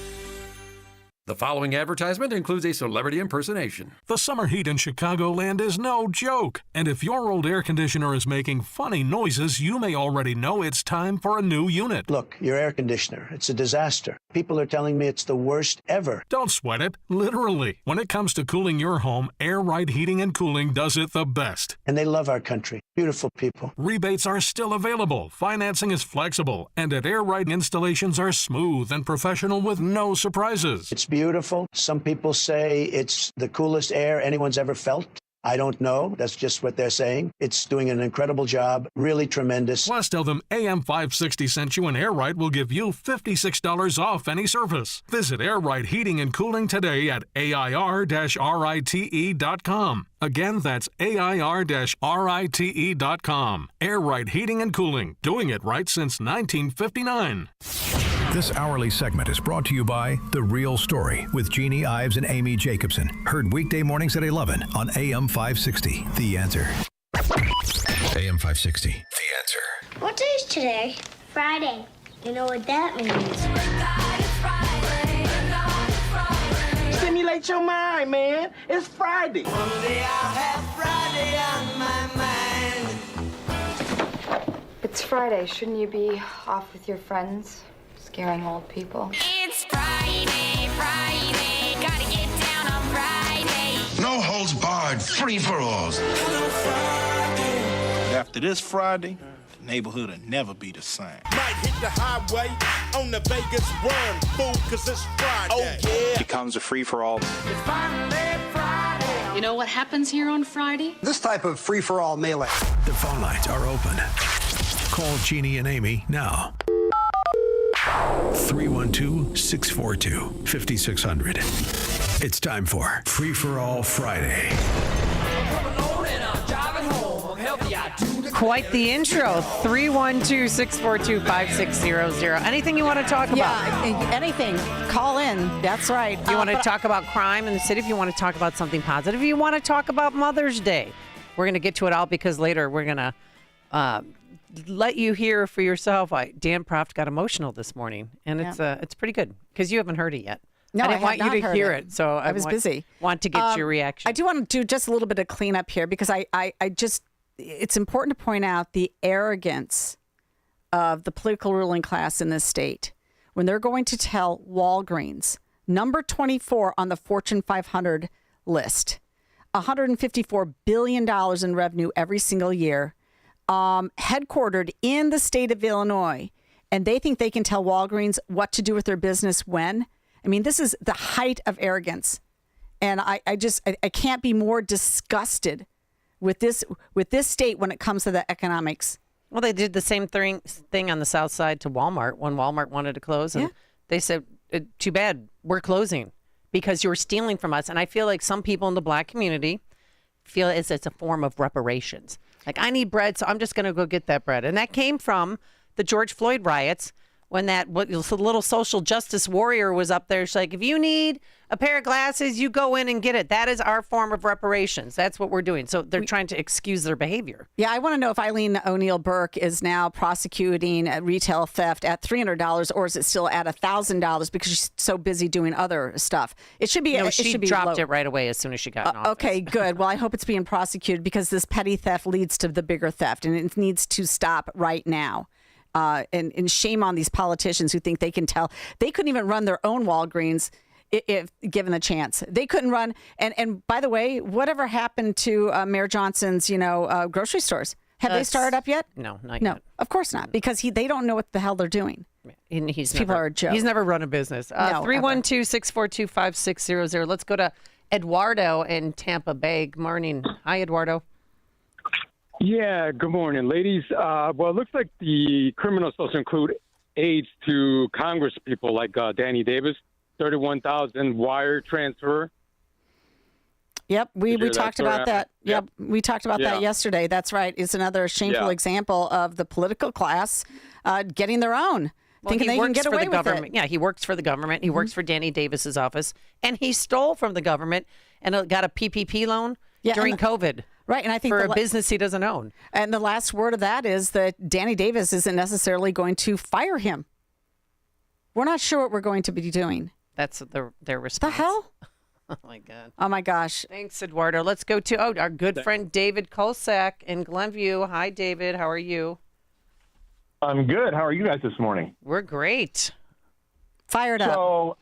The following advertisement includes a celebrity impersonation. The summer heat in Chicagoland is no joke. And if your old air conditioner is making funny noises, you may already know it's time for a new unit. Look, your air conditioner, it's a disaster. People are telling me it's the worst ever. Don't sweat it, literally. When it comes to cooling your home, Air Right Heating and Cooling does it the best. And they love our country. Beautiful people. Rebates are still available, financing is flexible, and at Air Right installations are smooth and professional with no surprises. It's beautiful. Some people say it's the coolest air anyone's ever felt. I don't know. That's just what they're saying. It's doing an incredible job. Really tremendous. Plus, tell them AM 560 sent you, and Air Right will give you $56 off any service. Visit Air Right Heating and Cooling today at AIR-RITE.com. Again, that's AIR-RITE.com. Air Right Heating and Cooling, doing it right since 1959. This hourly segment is brought to you by The Real Story with Jeannie Ives and Amy Jacobson. Heard weekday mornings at 11 on AM 560. The Answer. AM 560. The Answer. What day is today? Friday. You know what that means? Stimulate your mind, man. It's Friday. One day I'll have Friday on my mind. It's Friday. Shouldn't you be off with your friends? Scaring old people. It's Friday, Friday. Gotta get down on Friday. No holds barred, free for alls. After this Friday, the neighborhood will never be the same. Might hit the highway on the Vegas run, fool, cause it's Friday. Oh, yeah. Becomes a free for all. It's finally Friday. You know what happens here on Friday? This type of free-for-all melee. The phone lines are open. Call Jeannie and Amy now. 312-642-5600. It's time for Free for All Friday. Quite the intro. 312-642-5600. Anything you want to talk about? Yeah, anything. Call in. That's right. You want to talk about crime in the city? If you want to talk about something positive, you want to talk about Mother's Day. We're going to get to it all because later we're going to let you hear for yourself. Dan Proft got emotional this morning, and it's pretty good because you haven't heard it yet. No, I didn't want you to hear it, so I was busy. Want to get your reaction. I do want to do just a little bit of cleanup here because it's important to point out the arrogance of the political ruling class in this state when they're going to tell Walgreens, number 24 on the Fortune 500 list, $154 billion in revenue every single year, headquartered in the state of Illinois, and they think they can tell Walgreens what to do with their business when. I mean, this is the height of arrogance. And I can't be more disgusted with this state when it comes to the economics. Well, they did the same thing on the south side to Walmart when Walmart wanted to close. And they said, too bad, we're closing because you're stealing from us. And I feel like some people in the black community feel it's a form of reparations. Like, I need bread, so I'm just going to go get that bread. And that came from the George Floyd riots when that little social justice warrior was up there. She's like, if you need a pair of glasses, you go in and get it. That is our form of reparations. That's what we're doing. So they're trying to excuse their behavior. Yeah, I want to know if Eileen O'Neill Burke is now prosecuting retail theft at $300 or is it still at $1,000 because she's so busy doing other stuff. It should be. No, she dropped it right away as soon as she got in office. Okay, good. Well, I hope it's being prosecuted because this petty theft leads to the bigger theft, and it needs to stop right now. And shame on these politicians who think they can tell. They couldn't even run their own Walgreens if given the chance. They couldn't run. And by the way, whatever happened to Mayor Johnson's, grocery stores? Have they started up yet? No, not yet. No, of course not, because they don't know what the hell they're doing. And people are a joke. He's never run a business. 312-642-5600. Let's go to Eduardo in Tampa Bay. Good morning. Hi, Eduardo. Yeah, good morning, ladies. Well, it looks like the criminals also include aides to Congress people like Danny Davis, 31,000 wire transfer. Yep, we talked about that. Yep, we talked about that yesterday. That's right. It's another shameful example of the political class getting their own, thinking they can get away with it. Yeah, he works for the government. He works for Danny Davis's office, and he stole from the government and got a PPP loan during COVID. Right, and I think for a business he doesn't own. And the last word of that is that Danny Davis isn't necessarily going to fire him. We're not sure what we're going to be doing. That's their response. The hell? Oh, my God. Oh, my gosh. Thanks, Eduardo. Let's go to our good friend David Kolsak in Glenview. Hi, David. How are you? I'm good. How are you guys this morning? We're great. Fired up. So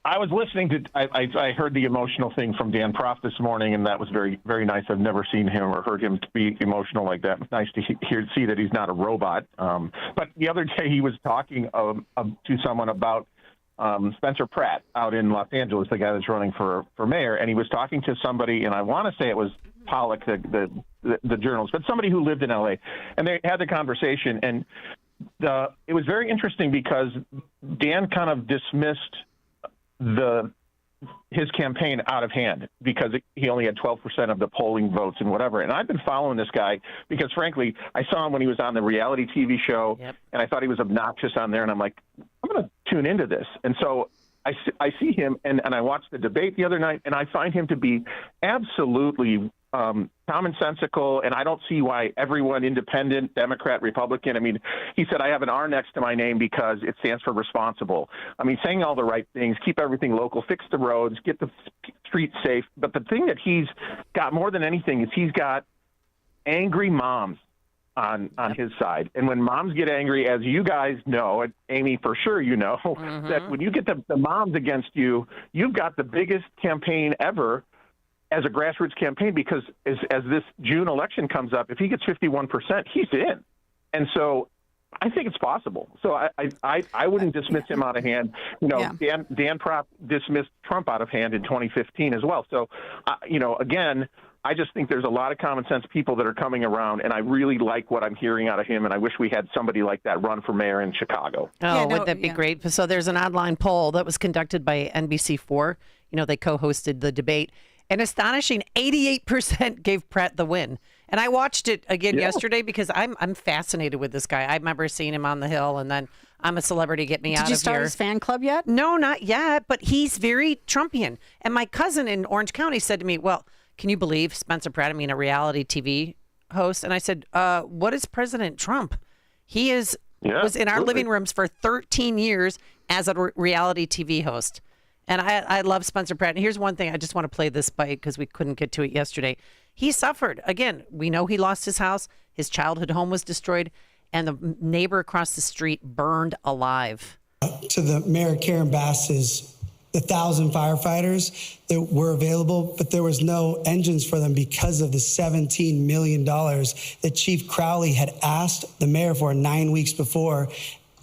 I was listening to, I heard the emotional thing from Dan Proft this morning, and that was very, very nice. I've never seen him or heard him be emotional like that. Nice to see that he's not a robot. But the other day he was talking to someone about Spencer Pratt out in Los Angeles, the guy that's running for mayor, and he was talking to somebody, and I want to say it was Pollock, the journalist, but somebody who lived in L.A., and they had the conversation, and it was very interesting because Dan kind of dismissed his campaign out of hand because he only had 12% of the polling votes and whatever. And I've been following this guy because, frankly, I saw him when he was on the reality TV show, and I thought he was obnoxious on there, and I'm like, I'm going to tune into this. And so I see him, and I watched the debate the other night, and I find him to be absolutely commonsensical, and I don't see why everyone, independent, Democrat, Republican, I mean, he said, I have an R next to my name because it stands for responsible. I mean, saying all the right things, keep everything local, fix the roads, get the streets safe. But the thing that he's got more than anything is he's got angry moms on his side. And when moms get angry, as you guys know, and Amy, for sure you know, that when you get the moms against you, you've got the biggest campaign ever as a grassroots campaign, because as this June election comes up, if he gets 51%, he's in. And so I think it's possible. So I wouldn't dismiss him out of hand. You know, Dan Proft dismissed Trump out of hand in 2015 as well. So, again, I just think there's a lot of common sense people that are coming around, and I really like what I'm hearing out of him, and I wish we had somebody like that run for mayor in Chicago. Would that be great? So there's an online poll that was conducted by NBC4. You know, they co-hosted the debate. An astonishing 88% gave Pratt the win. And I watched it again yesterday because I'm fascinated with this guy. I remember seeing him on the Hill, and then I'm a Celebrity, get me out of here. Did you start his fan club yet? No, not yet, but he's very Trumpian. And my cousin in Orange County said to me, well, can you believe Spencer Pratt, a reality TV host? And I said, what is President Trump? He was in our living rooms for 13 years as a reality TV host. And I love Spencer Pratt. And here's one thing. I just want to play this bite because we couldn't get to it yesterday. He suffered. Again, we know he lost his house. His childhood home was destroyed. And the neighbor across the street burned alive. To the Mayor Karen Bass's, the 1,000 firefighters that were available, but there was no engines for them because of the $17 million that Chief Crowley had asked the mayor for 9 weeks before.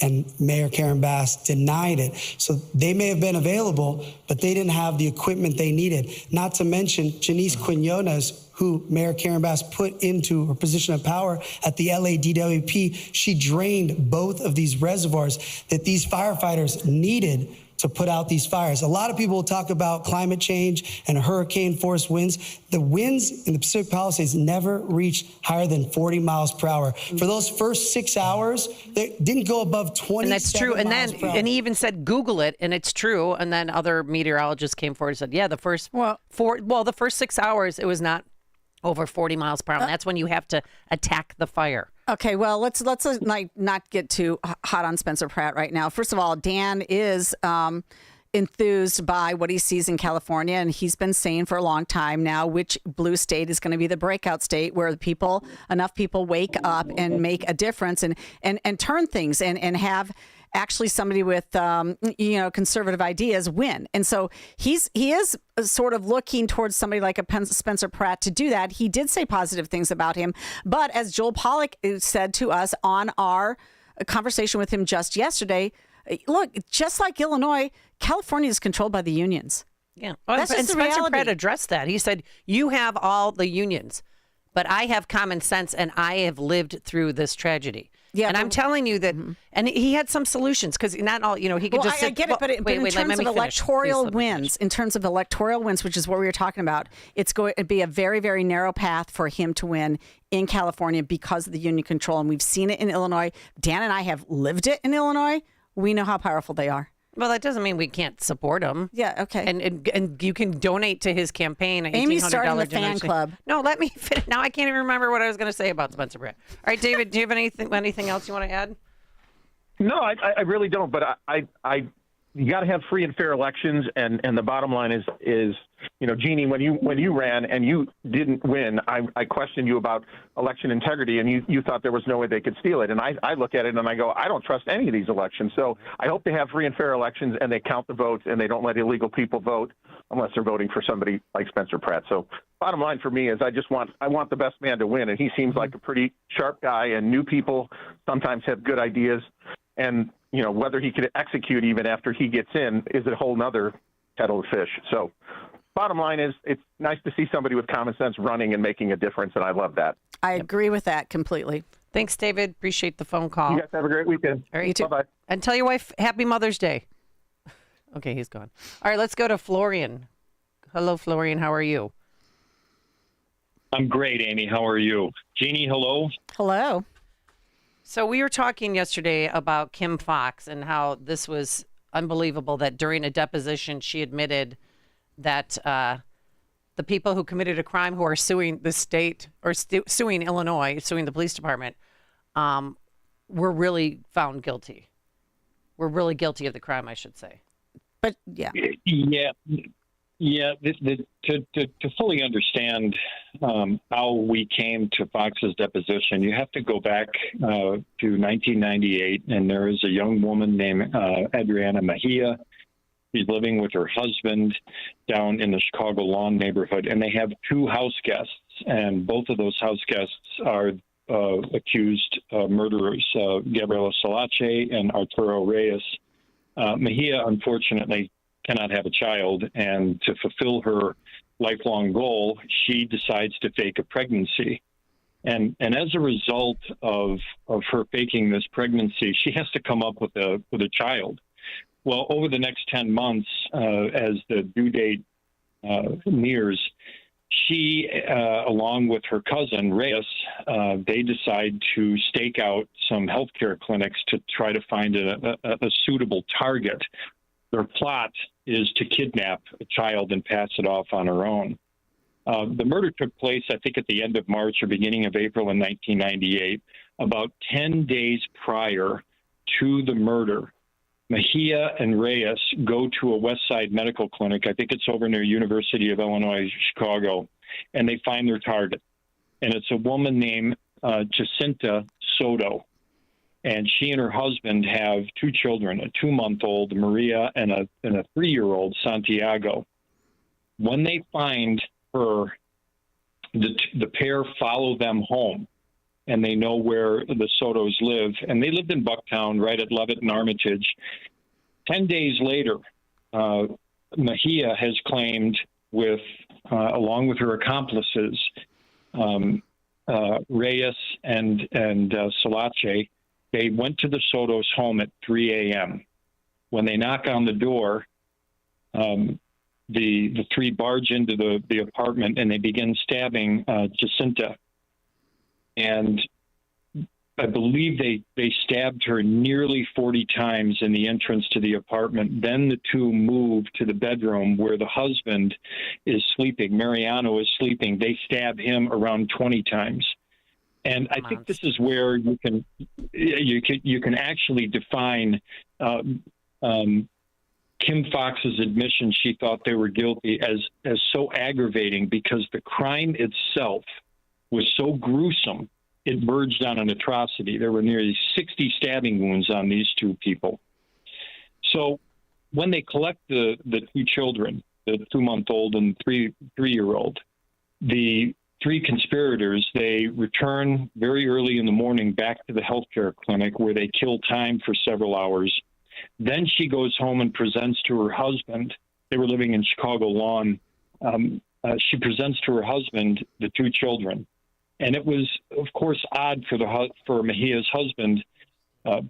And Mayor Karen Bass denied it. So they may have been available, but they didn't have the equipment they needed. Not to mention Janice Quinones, who Mayor Karen Bass put into her position of power at the LADWP. She drained both of these reservoirs that these firefighters needed to put out these fires. A lot of people talk about climate change and hurricane force winds. The winds in the Pacific Palisades never reached higher than 40 miles per hour. For those first 6 hours, they didn't go above 20. And that's true. And then, and he even said, Google it, and it's true. And then other meteorologists came forward and said, yeah, the first the first 6 hours, it was not over 40 miles per hour. And that's when you have to attack the fire. Okay, well, let's not get too hot on Spencer Pratt right now. First of all, Dan is enthused by what he sees in California, and he's been saying for a long time now which blue state is going to be the breakout state where enough people wake up and make a difference and turn things and have actually somebody with conservative ideas win. And so he is sort of looking towards somebody like a Spencer Pratt to do that. He did say positive things about him, but as Joel Pollack said to us on our conversation with him just yesterday, look, just like Illinois, California is controlled by the unions. Yeah. That's and just the Spencer reality. Pratt addressed that. He said, you have all the unions, but I have common sense and I have lived through this tragedy. Yeah, and I'm telling you that, and he had some solutions because not all, he could just say, I get it, but in terms of electoral wins, which is what we were talking about, it's going to be a very, very narrow path for him to win in California because of the union control. And we've seen it in Illinois. Dan and I have lived it in Illinois. We know how powerful they are. Well, that doesn't mean we can't support him. Yeah, okay. And you can donate to his campaign. Amy's starting the fan club. No, let me finish. Now I can't even remember what I was going to say about Spencer Pratt. All right, David, do you have anything else you want to add? No, I really don't. But I you got to have free and fair elections, and the bottom line is Jeannie, when you ran and you didn't win, I questioned you about election integrity, and you thought there was no way they could steal it. And I look at it and I go, I don't trust any of these elections. So I hope they have free and fair elections, and they count the votes, and they don't let illegal people vote unless they're voting for somebody like Spencer Pratt. So bottom line for me is I want the best man to win, and he seems like a pretty sharp guy, and new people sometimes have good ideas. And, whether he could execute even after he gets in is a whole nother kettle of fish. So bottom line is it's nice to see somebody with common sense running and making a difference, and I love that. I agree with that completely. Thanks, David. Appreciate the phone call. You guys have a great weekend. All right, you too. Bye-bye. And tell your wife, Happy Mother's Day. Okay, he's gone. All right, let's go to Florian. Hello, Florian. How are you? I'm great, Amy. How are you? Jeannie, hello. Hello. So we were talking yesterday about Kim Fox and how this was unbelievable that during a deposition she admitted that the people who committed a crime who are suing the state or suing Illinois, suing the police department, were really found guilty. Were really guilty of the crime, I should say. But yeah. Yeah. To fully understand how we came to Fox's deposition, you have to go back to 1998, and there is a young woman named Adriana Mejia. She's living with her husband down in the Chicago Lawn neighborhood, and they have two house guests, and both of those house guests are accused murderers, Gabriela Solace and Arturo Reyes. Mejia, unfortunately, cannot have a child, and to fulfill her lifelong goal, she decides to fake a pregnancy. And as a result of her faking this pregnancy, she has to come up with a child. Well, over the next 10 months, as the due date nears, she, along with her cousin, Reyes, they decide to stake out some healthcare clinics to try to find a suitable target. Their plot is to kidnap a child and pass it off on her own. The murder took place, I think, at the end of March or beginning of April in 1998. About 10 days prior to the murder, Mejia and Reyes go to a West Side medical clinic. I think it's over near University of Illinois, Chicago, and they find their target. And it's a woman named Jacinta Soto. And she and her husband have two children, a 2-month-old, Maria, and a 3-year-old, Santiago. When they find her, the pair follow them home, and they know where the Sotos live. And they lived in Bucktown, right at Levitt and Armitage. 10 days later, Mejia has claimed, along with her accomplices, Reyes and Solace, they went to the Sotos' home at 3 a.m. When they knock on the door, the three barge into the apartment, and they begin stabbing Jacinta. And I believe they stabbed her nearly 40 times in the entrance to the apartment. Then the two move to the bedroom where the husband is sleeping. Mariano is sleeping. They stab him around 20 times. And I think this is where you can actually define Kim Fox's admission she thought they were guilty as so aggravating, because the crime itself was so gruesome it verged on an atrocity. There were nearly 60 stabbing wounds on these two people. So when they collect the two children, the 2-month-old and 3-year-old, the three conspirators, they return very early in the morning back to the healthcare clinic where they kill time for several hours. Then she goes home and presents to her husband. They were living in Chicago Lawn. She presents to her husband the two children. And it was, of course, odd for Mejia's husband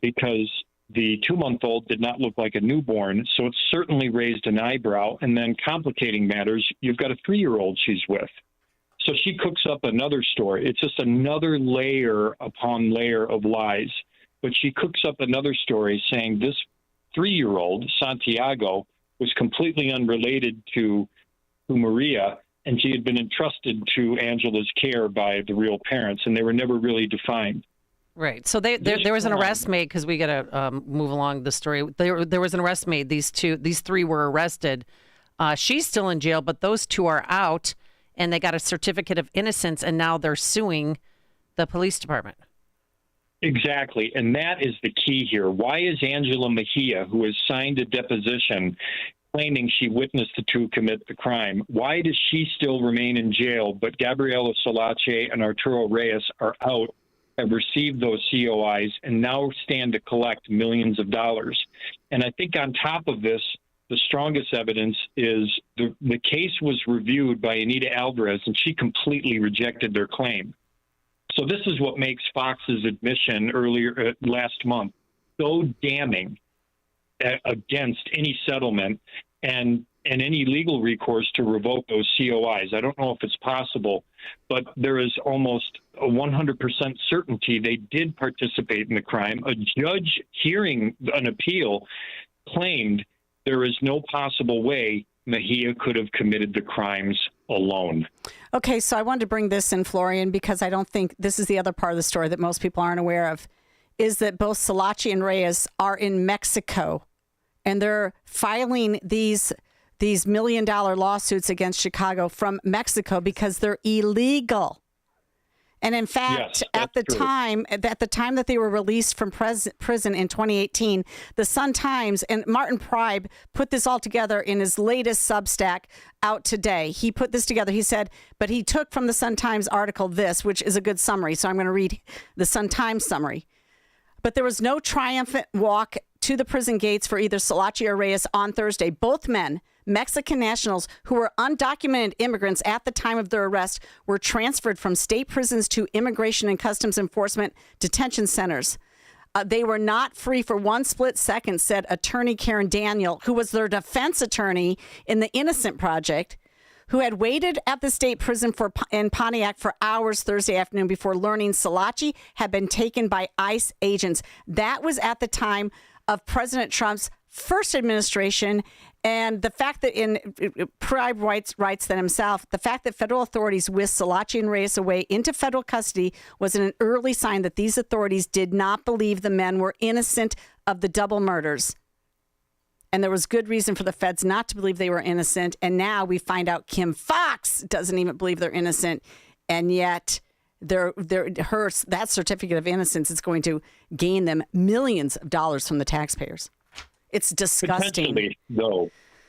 because the 2-month-old did not look like a newborn. So it certainly raised an eyebrow. And then complicating matters, you've got a 3-year-old she's with. So she cooks up another story. It's just another layer upon layer of lies. But she cooks up another story saying this 3-year-old, Santiago, was completely unrelated to Maria, and she had been entrusted to Angela's care by the real parents, and they were never really defined. Right. So there was an arrest made, because we got to move along the story. There was an arrest made. These three were arrested. She's still in jail, but those two are out, and they got a certificate of innocence, and now they're suing the police department. Exactly. And that is the key here. Why is Angela Mejia, who has signed a deposition claiming she witnessed the two commit the crime, why does she still remain in jail, but Gabriela Solace and Arturo Reyes are out, have received those COIs, and now stand to collect millions of dollars? And I think on top of this, the strongest evidence is the case was reviewed by Anita Alvarez, and she completely rejected their claim. So this is what makes Fox's admission earlier last month so damning against any settlement and any legal recourse to revoke those COIs. I don't know if it's possible, but there is almost a 100% certainty they did participate in the crime. A judge hearing an appeal claimed there is no possible way Mejia could have committed the crimes alone. Okay, so I wanted to bring this in, Florian, because I don't think this is the other part of the story that most people aren't aware of, is that both Solace and Reyes are in Mexico, and they're filing these $1 million lawsuits against Chicago from Mexico because they're illegal. And in fact, at the time that they were released from prison in 2018, the Sun-Times and Martin Pribe put this all together in his latest Substack out today. He put this together. He said, but he took from the Sun-Times article this, which is a good summary. So I'm going to read the Sun-Times summary. But there was no triumphant walk to the prison gates for either Solace or Reyes on Thursday. Both men, Mexican nationals who were undocumented immigrants at the time of their arrest, were transferred from state prisons to Immigration and Customs Enforcement detention centers. They were not free for one split second, said attorney Karen Daniel, who was their defense attorney in the Innocent Project, who had waited at the state prison in Pontiac for hours Thursday afternoon before learning Solace had been taken by ICE agents. That was at the time of President Trump's first administration. And the fact that Pribe writes that himself, the fact that federal authorities whisked Solace and Reyes away into federal custody was an early sign that these authorities did not believe the men were innocent of the double murders. And there was good reason for the feds not to believe they were innocent. And now we find out Kim Foxx doesn't even believe they're innocent. And yet that certificate of innocence is going to gain them millions of dollars from the taxpayers. It's disgusting.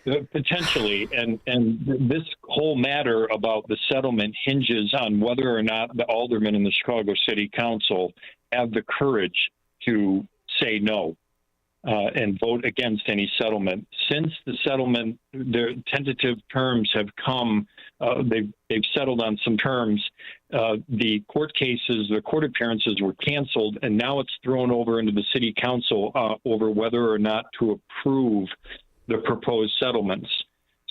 Potentially. And this whole matter about the settlement hinges on whether or not the aldermen in the Chicago City Council have the courage to say no and vote against any settlement. Since the settlement, their tentative terms have come, they've settled on some terms. The court cases, the court appearances were canceled, and now it's thrown over into the city council over whether or not to approve the proposed settlements.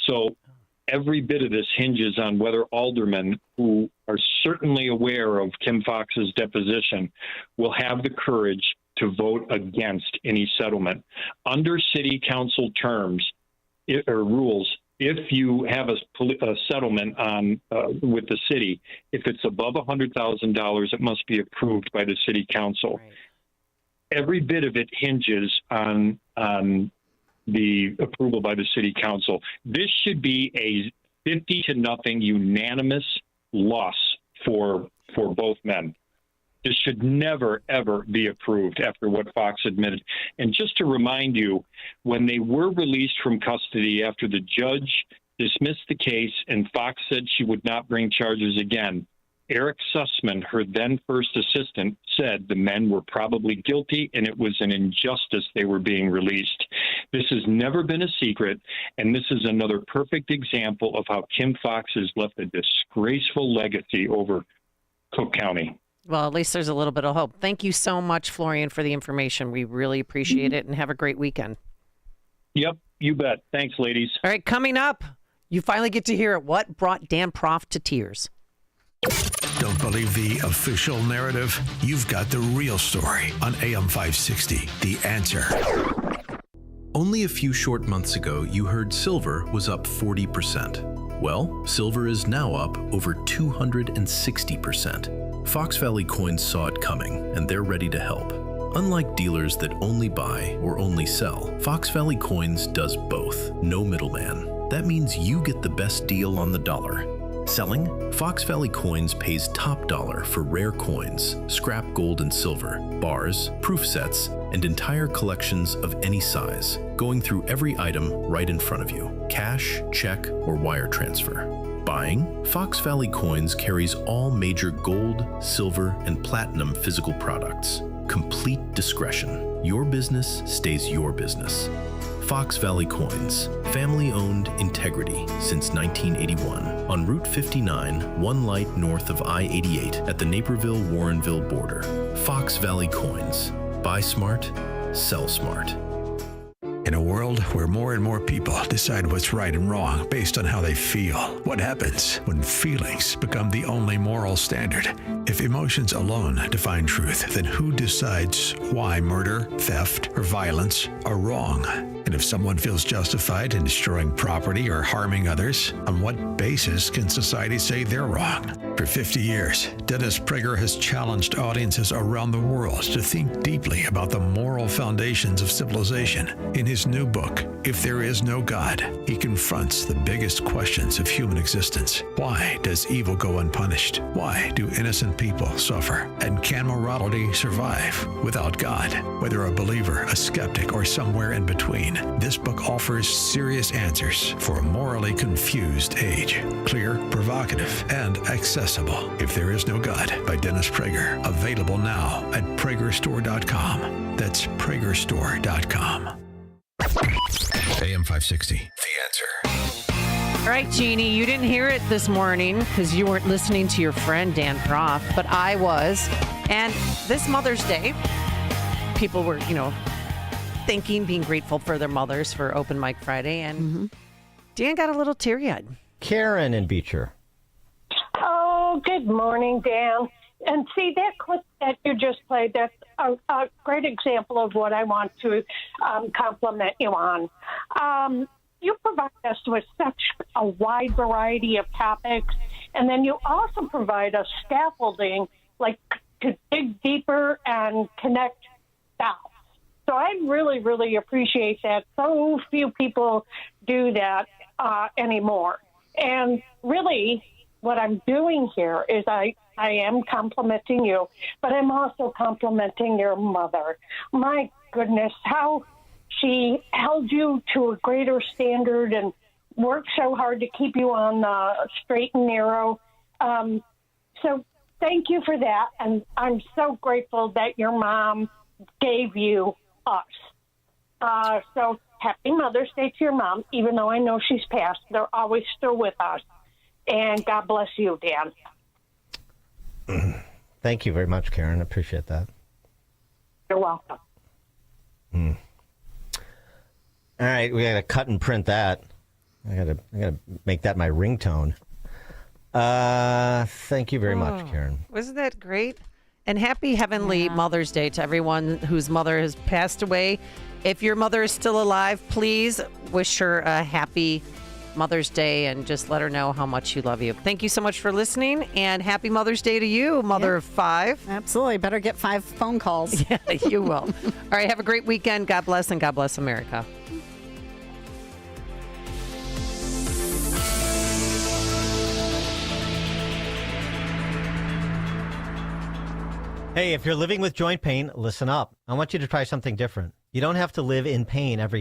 So every bit of this hinges on whether aldermen, who are certainly aware of Kim Foxx's deposition, will have the courage to vote against any settlement. Under city council terms or rules, if you have a settlement with the city, if it's above $100,000, it must be approved by the city council. Right. Every bit of it hinges on the approval by the city council. This should be a 50-0 unanimous loss for both men. This should never, ever be approved after what Fox admitted. And just to remind you, when they were released from custody after the judge dismissed the case and Fox said she would not bring charges again, Eric Sussman, her then first assistant, said the men were probably guilty and it was an injustice they were being released. This has never been a secret, and this is another perfect example of how Kim Foxx has left a disgraceful legacy over Cook County. Well, at least there's a little bit of hope. Thank you so much, Florian, for the information. We really appreciate it, and have a great weekend. Yep, you bet. Thanks, ladies. All right, coming up, you finally get to hear what brought Dan Proft to tears. Don't believe the official narrative? You've got the real story on AM 560, The Answer. Only a few short months ago, you heard silver was up 40%. Well, silver is now up over 260%. Fox Valley Coins saw it coming, and they're ready to help. Unlike dealers that only buy or only sell, Fox Valley Coins does both. No middleman. That means you get the best deal on the dollar. Selling? Fox Valley Coins pays top dollar for rare coins, scrap gold and silver, bars, proof sets, and entire collections of any size, going through every item right in front of you. Cash, check, or wire transfer. Buying? Fox Valley Coins carries all major gold, silver, and platinum physical products. Complete discretion. Your business stays your business. Fox Valley Coins. Family-owned integrity since 1981. On Route 59, one light north of I-88 at the Naperville-Warrenville border. Fox Valley Coins. Buy smart, sell smart. In a world where more and more people decide what's right and wrong based on how they feel, what happens when feelings become the only moral standard? If emotions alone define truth, then who decides why murder, theft, or violence are wrong? And if someone feels justified in destroying property or harming others, on what basis can society say they're wrong? For 50 years, Dennis Prager has challenged audiences around the world to think deeply about the moral foundations of civilization. In his new book, If There Is No God, he confronts the biggest questions of human existence. Why does evil go unpunished? Why do innocent people suffer? And can morality survive without God? Whether a believer, a skeptic, or somewhere in between, this book offers serious answers for a morally confused age. Clear, provocative, and accessible. If There Is No God by Dennis Prager. Available now at pragerstore.com. That's pragerstore.com. AM 560. The Answer. All right, Jeannie, you didn't hear it this morning because you weren't listening to your friend Dan Proft, but I was. And this Mother's Day, people were, thinking, being grateful for their mothers for Open Mic Friday, and Dan got a little teary-eyed. Karen in Beecher. Oh, good morning, Dan. And see, that clip that you just played, that's a great example of what I want to compliment you on. You provide us with such a wide variety of topics, and then you also provide us scaffolding, like to dig deeper and connect dots. So I really, really appreciate that. So few people do that anymore. And really, what I'm doing here is I am complimenting you, but I'm also complimenting your mother. My goodness, how she held you to a greater standard and worked so hard to keep you on the straight and narrow. So thank you for that. And I'm so grateful that your mom gave you us. So happy Mother's Day to your mom, even though I know she's passed. They're always still with us. And God bless you, Dan. Thank you very much, Karen. I appreciate that. You're welcome. All right, we got to cut and print that. I gotta make that my ringtone. Thank you very much, Karen. Wasn't that great? And happy Heavenly Mother's Day to everyone whose mother has passed away. If your mother is still alive, please wish her a happy Mother's Day and just let her know how much you love you. Thank you so much for listening, and happy Mother's Day to you, mother of 5. Absolutely. Better get 5 phone calls. Yeah, you will. All right, have a great weekend. God bless, and God bless America. Hey, if you're living with joint pain, listen up. I want you to try something different. You don't have to live in pain every day.